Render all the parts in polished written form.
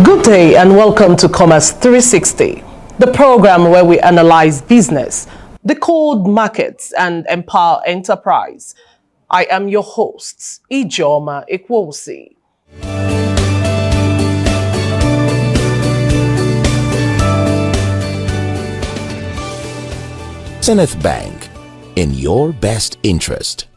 Good day and welcome to Commerce 360, the program where we analyze business, decode markets, and empower enterprise. I am your host, Ijoma Ikwosi. Zenith Bank, in your best interest.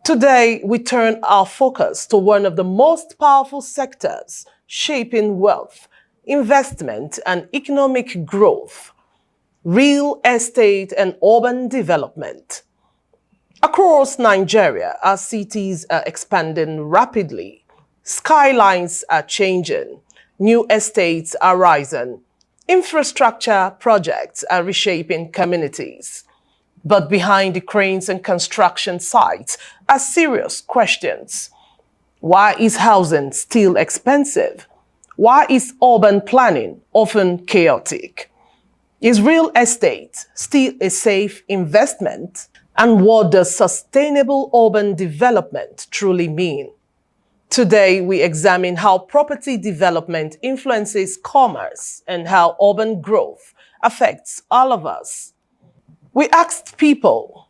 Today, we turn our focus to one of the most powerful sectors shaping wealth, investment, and economic growth: real estate and urban development. Across Nigeria, our cities are expanding rapidly. Skylines are changing. New estates are rising. Infrastructure projects are reshaping communities. But behind the cranes and construction sites are serious questions. Why is housing still expensive? Why is urban planning often chaotic? Is real estate still a safe investment? And what does sustainable urban development truly mean? Today, we examine how property development influences commerce and how urban growth affects all of us. We asked people,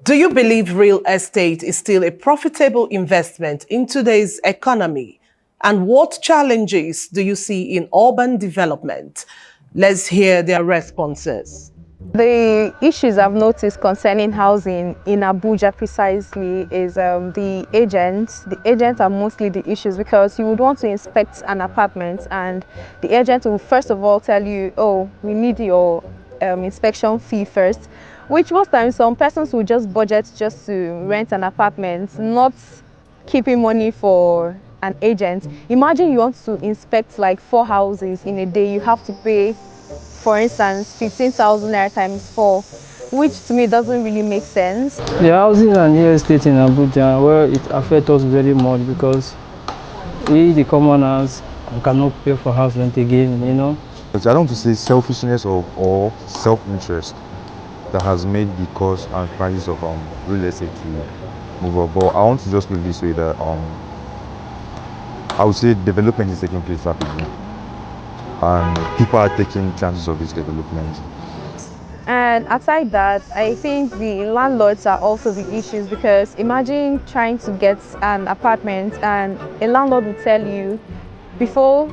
do you believe real estate is still a profitable investment in today's economy? And what challenges do you see in urban development? Let's hear their responses. The issues I've noticed concerning housing in Abuja precisely is the agents. The agents are mostly the issues, because you would want to inspect an apartment and the agent will first of all tell you, oh, we need your inspection fee first, which most times some persons will just budget just to rent an apartment, not keeping money for an agent. Imagine you want to inspect like 4 houses in a day. You have to pay, for instance, 15,000 naira times 4, which to me doesn't really make sense. The housing and real estate in Abuja, well, it affects us very much because we, the commoners, cannot pay for house rent again, you know. I don't want to say selfishness or self-interest that has made the cost and prices of real estate to move up. But I want to just put it this way, that I would say development is taking place rapidly, and people are taking chances of this development. And aside that, I think the landlords are also the issues, because imagine trying to get an apartment and a landlord will tell you, before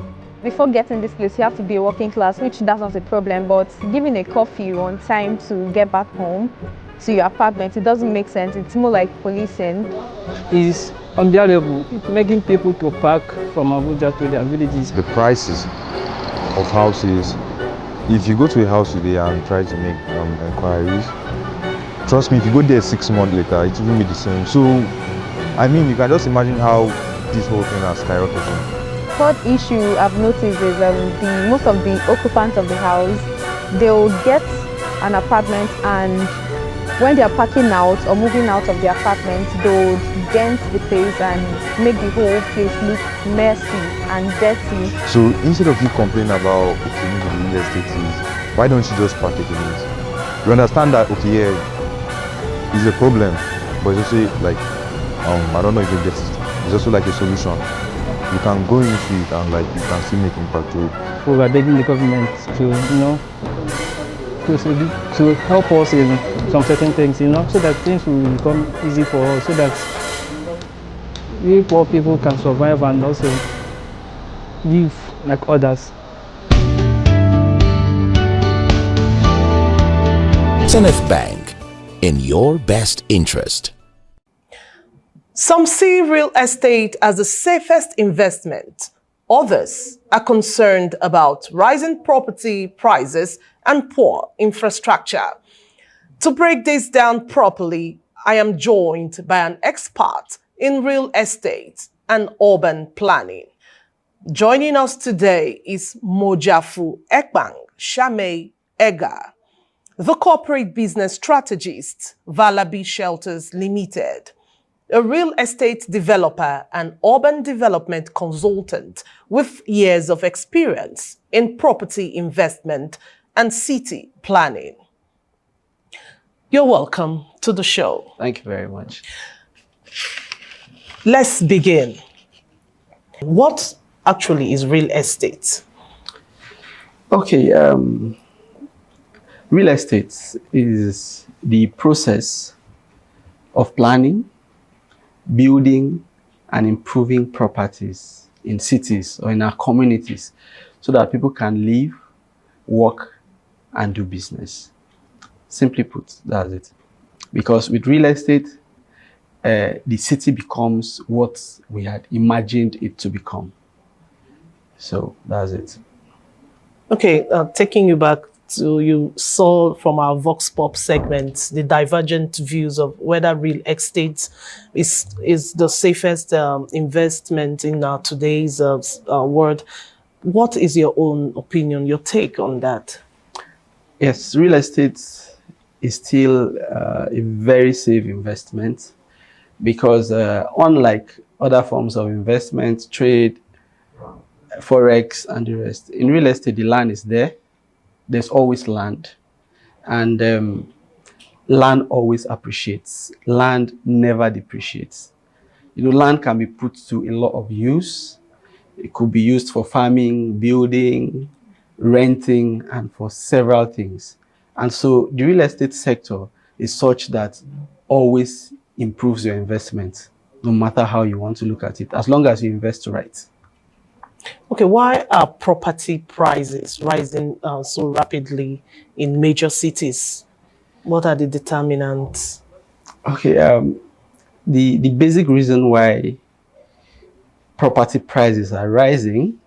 getting this place, you have to be a working class, which that's not a problem, but giving a curfew on time to get back home to your apartment, it doesn't make sense. It's more like policing. It's unbearable. It's making people to park from Abuja to their villages. The prices of houses, if you go to a house today and try to make inquiries, trust me, if you go there 6 months later, it will be the same. So, I mean, you can just imagine how this whole thing has skyrocketed. Third issue I've noticed is most of the occupants of the house, they'll get an apartment, and when they're parking out or moving out of the apartment, they'll dent the place and make the whole place look messy and dirty. So instead of you complaining about, okay, maybe the real estate is, why don't you just partake in it? You understand that, okay, yeah, it's a problem, but it's also like, I don't know if you get it, it's also like a solution. You can go into it and like you can still make impact to it. We are begging the government to, you know, to help us in some certain things, you know, so that things will become easy for us, so that we poor people can survive and also live like others. Zenith Bank, in your best interest. Some see real estate as the safest investment. Others are concerned about rising property prices and poor infrastructure. To break this down properly, I am joined by an expert in real estate and urban planning. Joining us today is Mojafu Ekbang Shame Ega, the corporate business strategist, Valabi Shelters Limited, a real estate developer and urban development consultant with years of experience in property investment and city planning. You're welcome to the show. Thank you very much. Let's begin. What actually is real estate? Okay, real estate is the process of planning, building, and improving properties in cities or in our communities so that people can live, work, and do business. Simply put, that's it. Because with real estate, the city becomes what we had imagined it to become. So that's it. Okay, taking you back to, you saw from our Vox Pop segment the divergent views of whether real estate is the safest investment in today's world. What is your own opinion, your take on that? Yes, real estate is still a very safe investment because unlike other forms of investment, trade, forex, and the rest, in real estate, the land is there. There's always land. And land always appreciates. Land never depreciates. You know, land can be put to a lot of use. It could be used for farming, building, renting, and for several things. And so the real estate sector is such that always improves your investment, no matter how you want to look at it, as long as you invest right. Okay, why are property prices rising so rapidly in major cities? What are the determinants? Okay, the basic reason why property prices are rising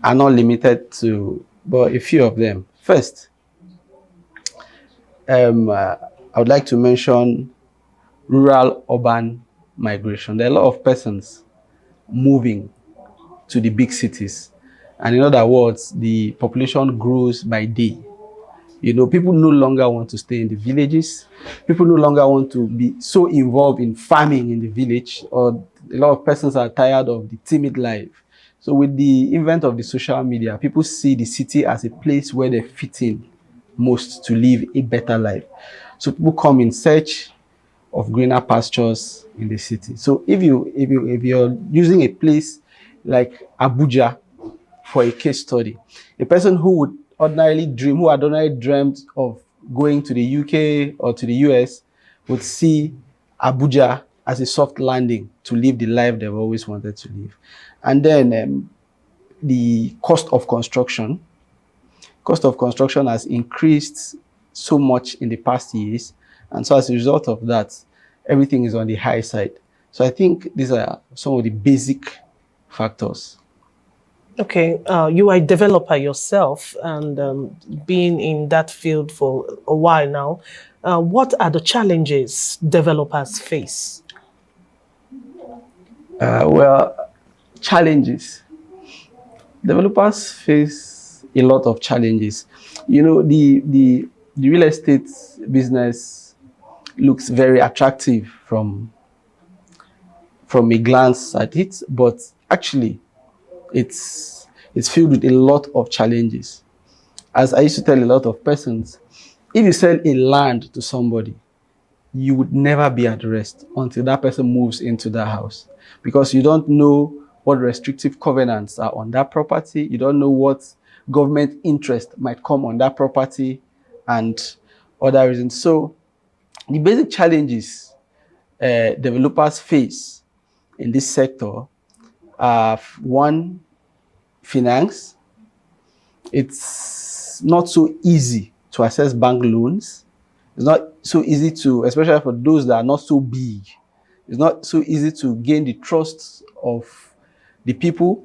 are not limited to, but a few of them. First, I would like to mention rural-urban migration. There are a lot of persons moving to the big cities. And in other words, the population grows by day. You know, people no longer want to stay in the villages. People no longer want to be so involved in farming in the village, or a lot of persons are tired of the timid life. So with the invent of the social media, people see the city as a place where they fit in most to live a better life. So people come in search of greener pastures in the city. So if you're using a place like Abuja for a case study, a person who had ordinarily dreamt of going to the UK or to the US would see Abuja as a soft landing to live the life they've always wanted to live. And then the cost of construction has increased so much in the past years. And so as a result of that, everything is on the high side. So I think these are some of the basic factors. Okay, you are a developer yourself, and being in that field for a while now, what are the challenges developers face? Well, challenges. Developers face a lot of challenges. You know, the real estate business looks very attractive from a glance at it, but actually it's filled with a lot of challenges. As I used to tell a lot of persons, if you sell a land to somebody, you would never be at rest until that person moves into that house, because you don't know what restrictive covenants are on that property. You don't know what government interest might come on that property and other reasons. So the basic challenges developers face in this sector are, one, finance. It's not so easy to access bank loans. It's not so easy to, especially for those that are not so big, it's not so easy to gain the trust of the people,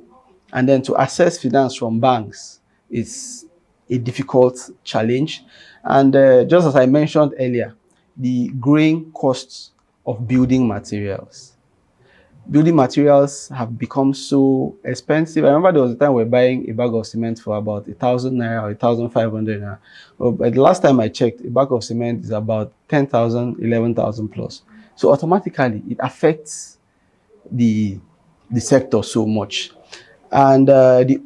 and then to access finance from banks is a difficult challenge. And just as I mentioned earlier, the growing costs of building materials. Building materials have become so expensive. I remember there was a time we were buying a bag of cement for about 1,000 naira or 1,500 naira. But the last time I checked, a bag of cement is about 10,000, 11,000 plus. So automatically, it affects the sector so much. And the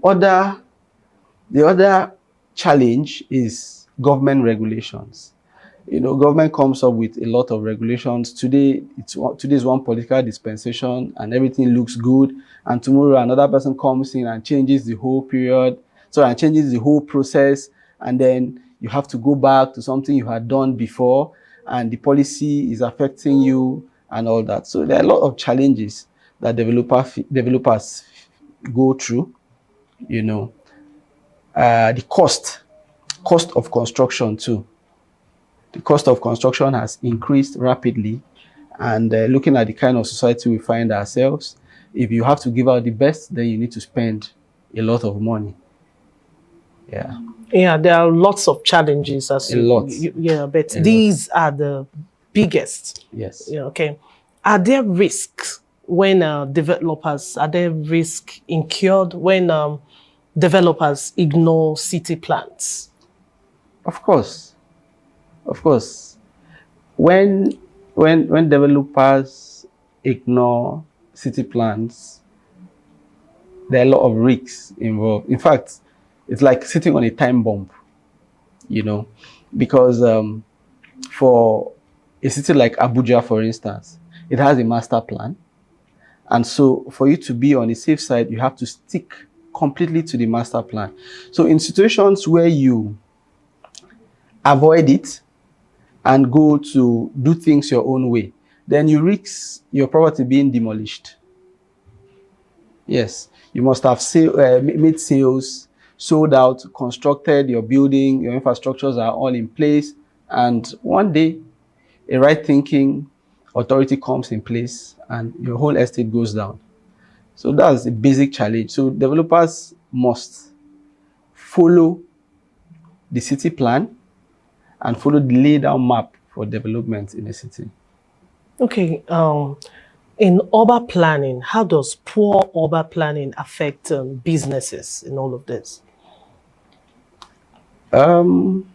other challenge is government regulations. You know, government comes up with a lot of regulations. Today is one political dispensation and everything looks good. and tomorrow another person comes in and changes the whole period, and changes the whole process, and then you have to go back to something you had done before, and the policy is affecting you and all that. So there are a lot of challenges that developers go through. The cost of construction too. The cost of construction has increased rapidly, and looking at the kind of society we find ourselves, if you have to give out the best, then you need to spend a lot of money. Yeah, there are lots of challenges. But these are the biggest. Yes. Yeah, okay. Are there risks when developers, are there risks incurred when developers ignore city plans? Of course. When developers ignore city plans, there are a lot of risks involved. In fact, it's like sitting on a time bomb, because for a city like Abuja, for instance, it has a master plan. And so for you to be on the safe side, you have to stick completely to the master plan. So in situations where you avoid it and go to do things your own way, then you risk your property being demolished. Yes, you must have made sales, sold out, constructed your building, your infrastructures are all in place, and one day a right-thinking authority comes in place and your whole estate goes down. So that's a basic challenge. So developers must follow the city plan and follow the laid down map for development in a city. Okay, in urban planning, how does poor urban planning affect businesses in all of this? Well,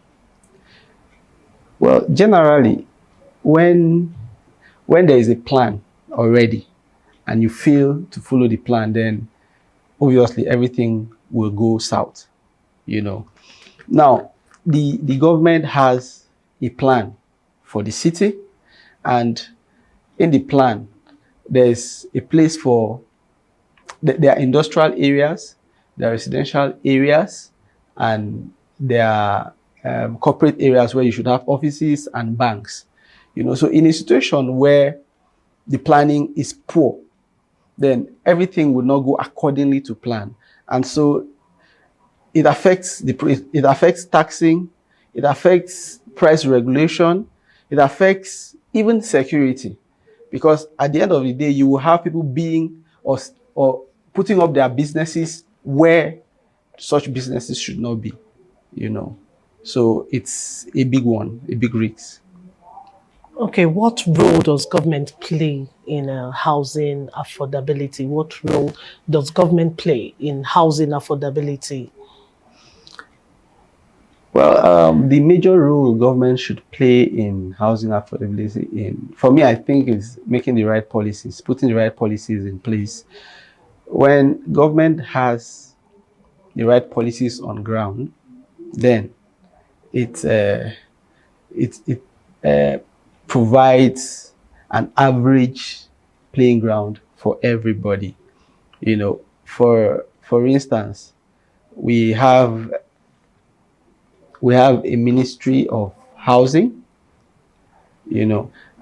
generally, when there is a plan already and you fail to follow the plan, then obviously everything will go south, Now, the government has a plan for the city, and in the plan, there's a place for, there are industrial areas, there are residential areas, and there are corporate areas where you should have offices and banks. So in a situation where the planning is poor, then everything will not go accordingly to plan. And so it affects taxing, it affects price regulation, it affects even security. Because at the end of the day, you will have people being or putting up their businesses where such businesses should not be, So it's a big one, a big risk. Okay, what role does government play in housing affordability? What role does government play in housing affordability? Well, the major role government should play in housing affordability, for me, I think, is making the right policies, putting the right policies in place. When government has the right policies on ground, then it provides an average playing ground for everybody. For instance, we have a Ministry of Housing,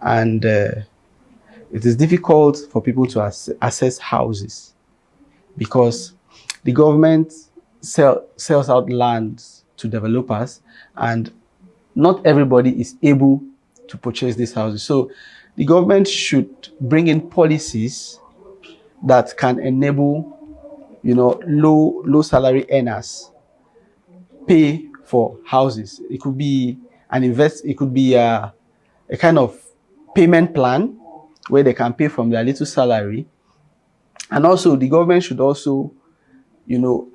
and it is difficult for people to access houses because the government sells out land to developers, and not everybody is able to purchase these houses. So the government should bring in policies that can enable, low salary earners pay for houses. It could be it could be a kind of payment plan where they can pay from their little salary. And also the government should also,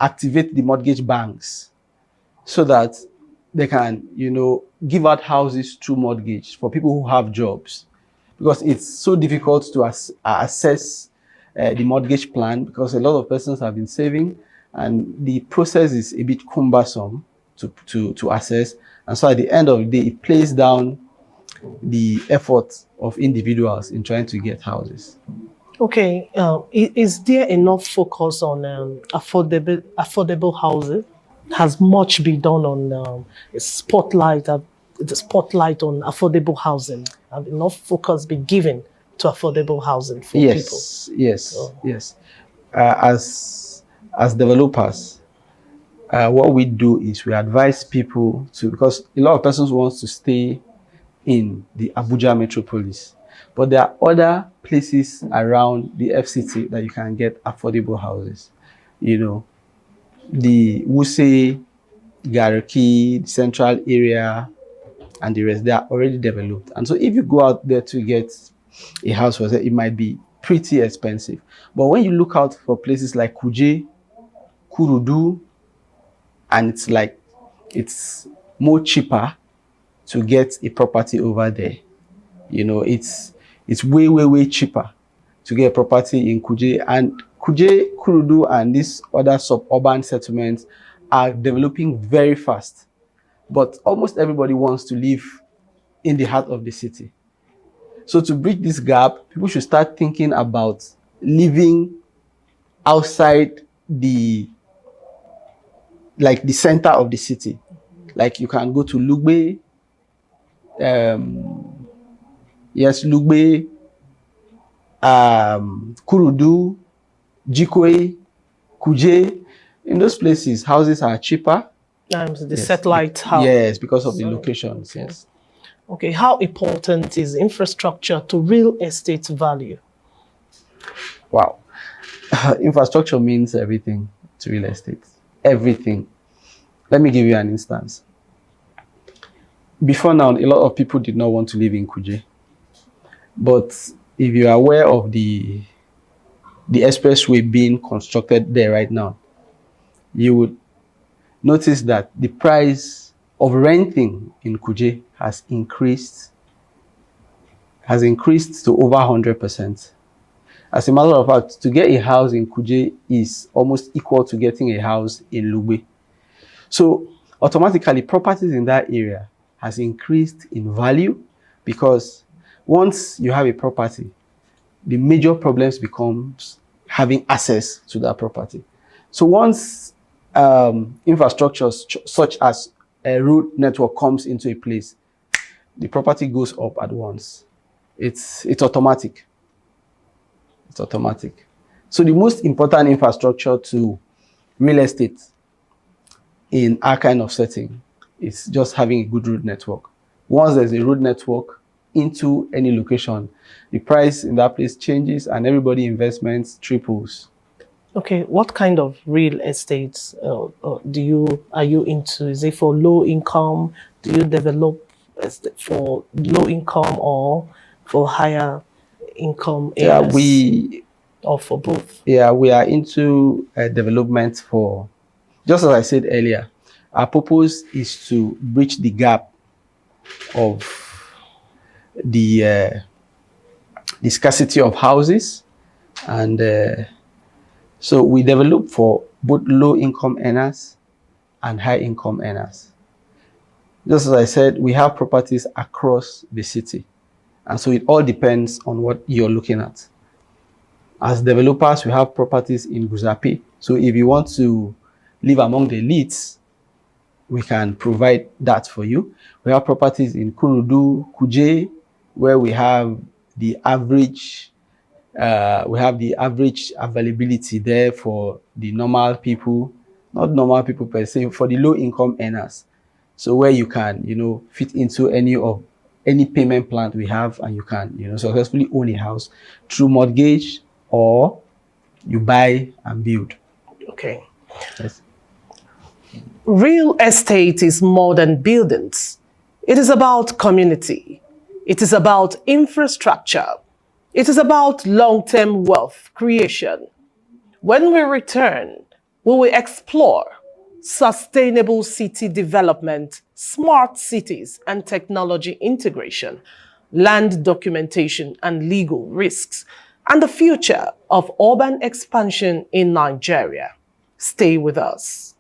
activate the mortgage banks so that they can, give out houses through mortgage for people who have jobs, because it's so difficult to assess the mortgage plan because a lot of persons have been saving and the process is a bit cumbersome to assess. And so at the end of the day, it plays down the effort of individuals in trying to get houses. Okay, is there enough focus on affordable housing? Has much been done on the spotlight on affordable housing? Have enough focus been given to affordable housing for people? Yes. As developers, what we do is we advise people to, because a lot of persons wants to stay in the Abuja metropolis, but there are other places around the FCT that you can get affordable houses. You know, the Wuse, Garki, the central area, and the rest, they are already developed. And so if you go out there to get a house for sale, it might be pretty expensive. But when you look out for places like Kuje, Kurudu, and it's more cheaper to get a property over there. You know, it's way cheaper to get a property in Kuje. And Kuje, Kurudu, and these other suburban settlements are developing very fast. But almost everybody wants to live in the heart of the city. So to bridge this gap, people should start thinking about living outside the center of the city. Like you can go to Lugbe, Lugbe, Kurudu, Jikwe, Kuje. In those places, houses are cheaper. Satellite house. Yes, because of the locations. Yes. Okay, how important is infrastructure to real estate value? Wow. Infrastructure means everything to real estate. Everything. Let me give you an instance. Before now, a lot of people did not want to live in Kuje. But if you are aware of the expressway being constructed there right now, you would notice that the price of renting in Kuje has increased to over 100%. As a matter of fact, to get a house in Kuje is almost equal to getting a house in Lugbe. So automatically, properties in that area has increased in value, because once you have a property, the major problems becomes having access to that property. So once infrastructures such as a road network comes into a place, the property goes up at once. It's automatic. It's automatic. So the most important infrastructure to real estate in our kind of setting is just having a good road network. Once there's a road network into any location, the price in that place changes and everybody investments triples. Okay, what kind of real estate are you into? Is it for low income? Do you develop for low income or for higher income areas? Or for both? Yeah, we are into development for, just as I said earlier, our purpose is to bridge the gap of the scarcity of houses, and so we develop for both low-income earners and high-income earners. Just as I said, we have properties across the city, and so it all depends on what you're looking at. As developers, we have properties in Guzapi. So if you want to live among the elites, we can provide that for you. We have properties in Kurudu, Kuje, where we have the average availability there for the normal people, not normal people per se, for the low income earners. So where you can, fit into any payment plan we have, and you can, successfully own a house through mortgage, or you buy and build. Okay. Yes. Real estate is more than buildings. It is about community. It is about infrastructure. It is about long-term wealth creation. When we return, we will explore sustainable city development, smart cities and technology integration, land documentation and legal risks, and the future of urban expansion in Nigeria. Stay with us.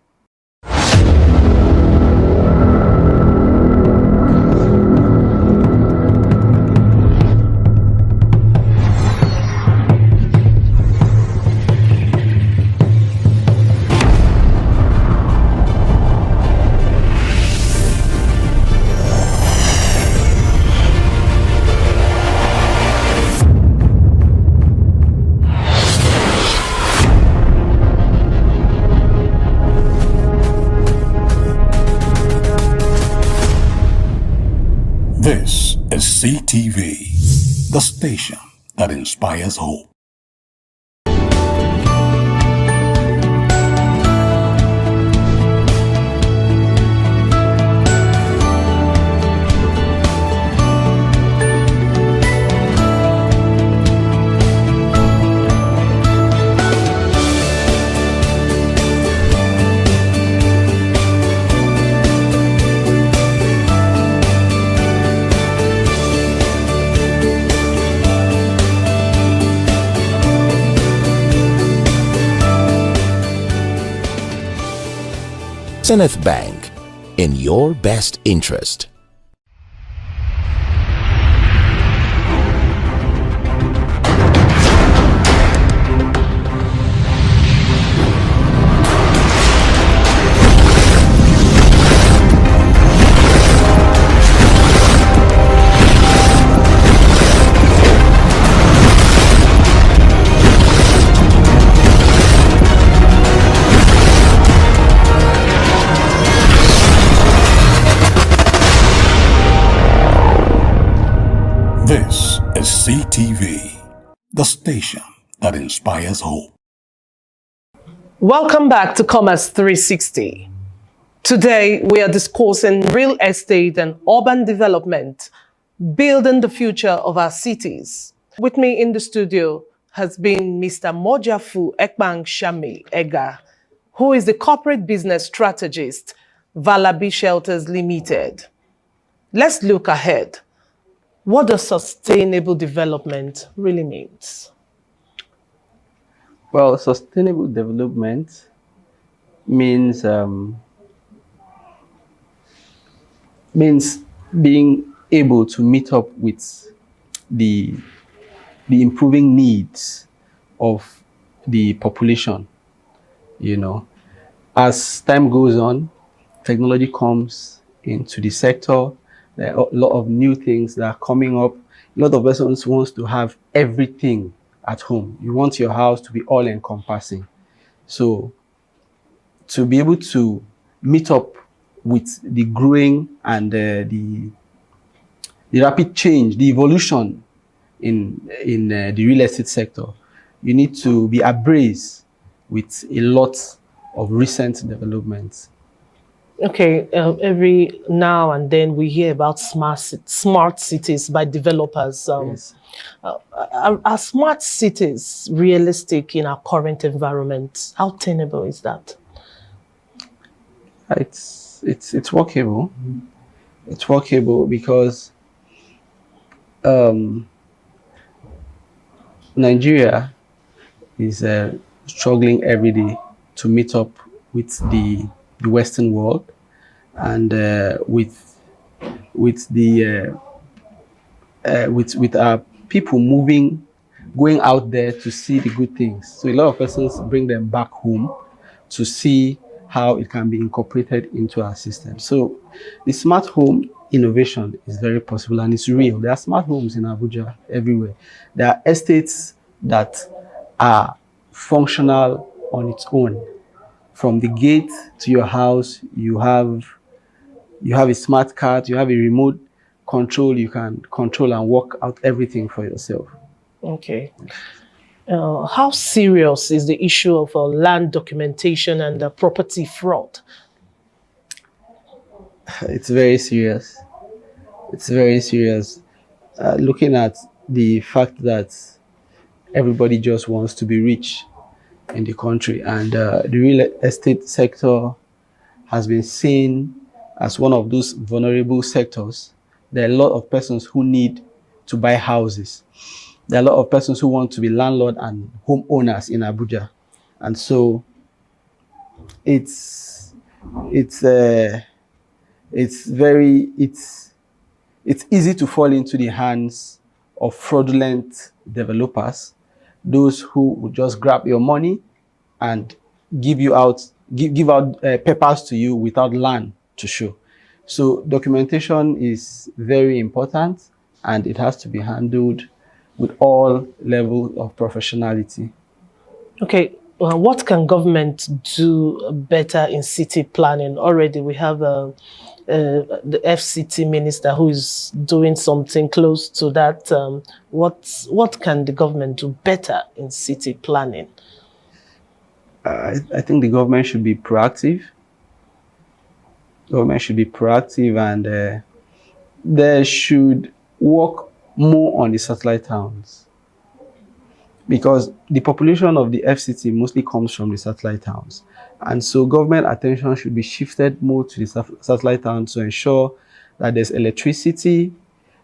CTV, the station that inspires hope. Zenith Bank, in your best interest. This is CTV, the station that inspires hope. Welcome back to Commerce 360. Today, we are discussing real estate and urban development, building the future of our cities. With me in the studio has been Mr. Mojafu Ekbang Shami Ega, who is the corporate business strategist, Valabi Shelters Limited. Let's look ahead. What does sustainable development really means? Well, sustainable development means being able to meet up with the improving needs of the population. You know, as time goes on, technology comes into the sector. There are a lot of new things that are coming up. A lot of persons wants to have everything at home. You want your house to be all encompassing. So to be able to meet up with the growing and the rapid change, the evolution in the real estate sector, you need to be abreast with a lot of recent developments. Okay, every now and then we hear about smart cities by developers. Yes. Are smart cities realistic in our current environment? How tenable is that? It's workable. It's workable because Nigeria is struggling every day to meet up with the Western world and with our people going out there to see the good things. So a lot of persons bring them back home to see how it can be incorporated into our system. So the smart home innovation is very possible and it's real. There are smart homes in Abuja everywhere. There are estates that are functional on its own. From the gate to your house, you have a smart card, you have a remote control, you can control and work out everything for yourself. Okay. How serious is the issue of land documentation and property fraud? It's very serious. It's very serious. Looking at the fact that everybody just wants to be rich in the country, and the real estate sector has been seen as one of those vulnerable sectors. There are a lot of persons who need to buy houses. There are a lot of persons who want to be landlord and homeowners in Abuja, and so it's easy to fall into the hands of fraudulent developers, those who would just grab your money and give out papers to you without land to show. So documentation is very important and it has to be handled with all levels of professionality. Okay, What can government do better in city planning? Already we have the FCT minister who is doing something close to that. What can the government do better in city planning? I think the government should be proactive. Government should be proactive, and they should work more on the satellite towns, because the population of the FCT mostly comes from the satellite towns. And so government attention should be shifted more to the satellite towns to ensure that there's electricity,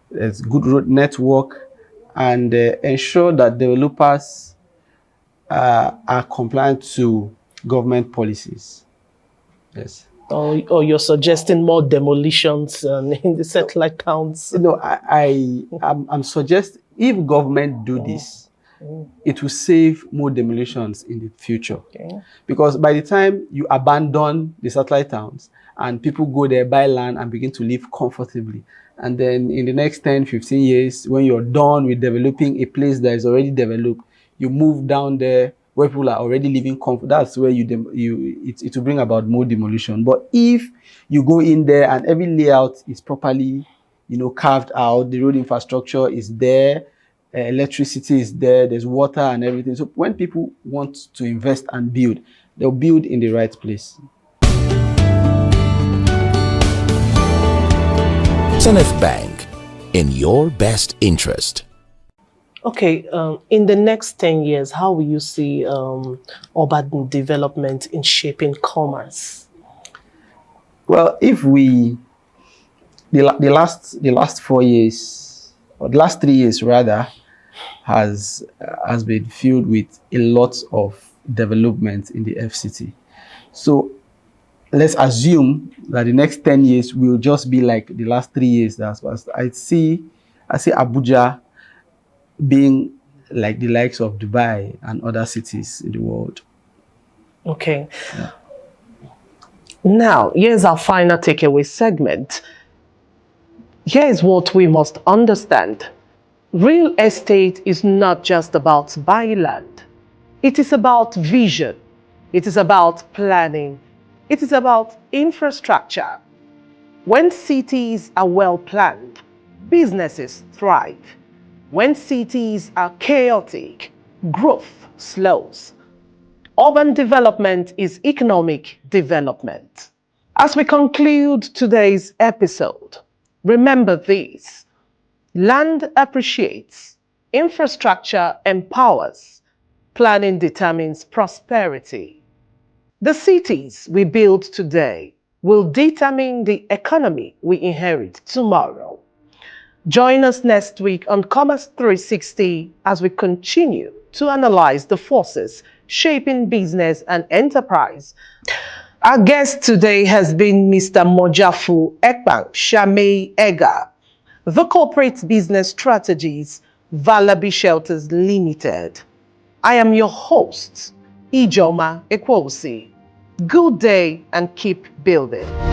there's good road network, and ensure that developers are compliant to government policies. Yes. Or you're suggesting more demolitions in the satellite towns? No, I'm suggesting if government do this, it will save more demolitions in the future. Okay. Because by the time you abandon the satellite towns and people go there, buy land and begin to live comfortably, and then in the next 10, 15 years, when you're done with developing a place that is already developed, you move down there where people are already living comfort. That's where it will bring about more demolition. But if you go in there and every layout is properly, carved out, the road infrastructure is there, electricity is there, there's water and everything. So when people want to invest and build, they'll build in the right place. Zenith Bank, in your best interest. Okay, in the next 10 years, how will you see urban development in shaping commerce? Well, if the last 4 years, or the last 3 years rather, has been filled with a lot of development in the FCT. So let's assume that the next 10 years will just be like the last 3 years that's passed. I see Abuja being like the likes of Dubai and other cities in the world. Okay. Yeah. Now, here's our final takeaway segment. Here is what we must understand. Real estate is not just about buying land. It is about vision. It is about planning. It is about infrastructure. When cities are well planned, businesses thrive. When cities are chaotic, growth slows. Urban development is economic development. As we conclude today's episode, remember this: land appreciates, infrastructure empowers, planning determines prosperity. The cities we build today will determine the economy we inherit tomorrow. Join us next week on Commerce 360 as we continue to analyze the forces shaping business and enterprise. Our guest today has been Mr. Mojafu Ekbang Shamei Ega, the Corporate Business Strategies, Valabi Shelters Limited. I am your host, Ijoma Ekwosi. Good day and keep building.